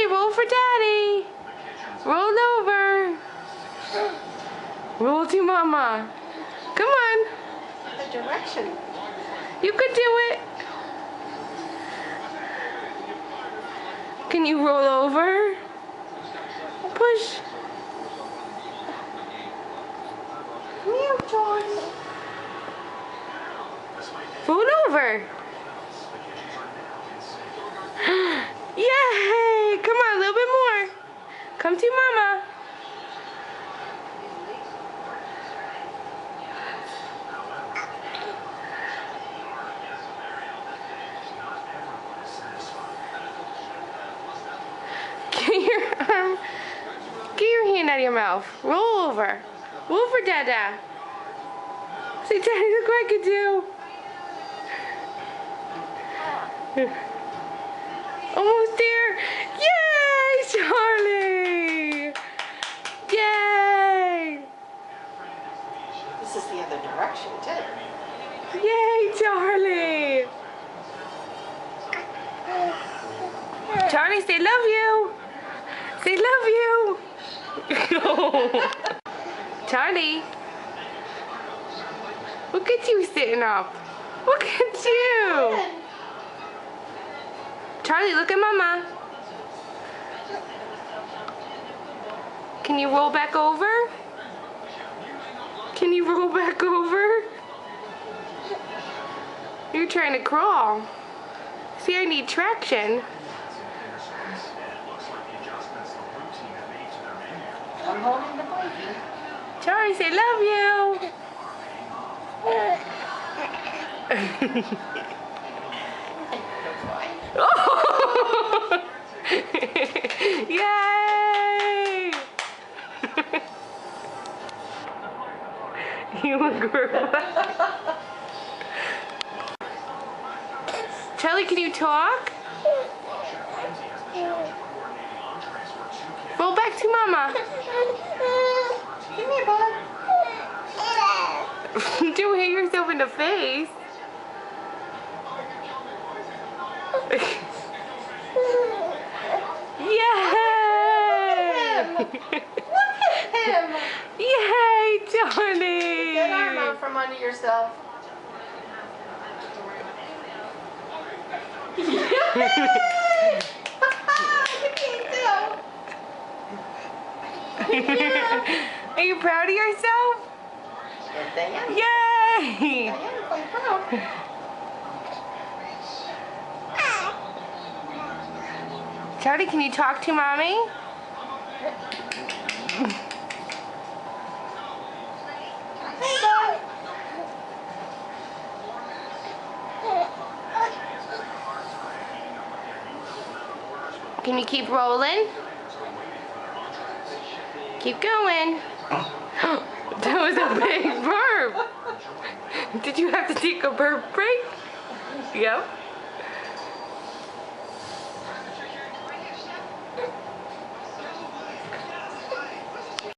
Charlie, roll for Daddy. Roll over. Roll to Mama. Come on. The direction. You could do it. Can you roll over? Push. Come here, Charlie. Roll over. Yay! Come on, a little bit more. Come to Mama. Get your arm. Get your hand out of your mouth. Roll over. Roll for Dada. See, Daddy, look what I could do. Almost there. Yay, Charlie! Yay! This is the other direction, too. Yay, Charlie! Charlie, say love you. Say love you. Charlie. Look at you sitting up. Look at you. Charlie, look at Mama. Can you roll back over? Can you roll back over? You're trying to crawl. See, I need traction. I'm holding the blankie. Charlie, say love you. Oh! Yay! You look great. Charlie, can you talk? Roll back to Mama. Come here, bud. Don't hit yourself in the face. Yay! Look at him. Yay, Johnny! Get arm out from under yourself. Yay! Are you proud of yourself? Yes, I am. Yay! I am quite proud. Charlie, can you talk to Mommy? Can you keep rolling? Keep going. That was a big burp. Did you have to take a burp break? Yep.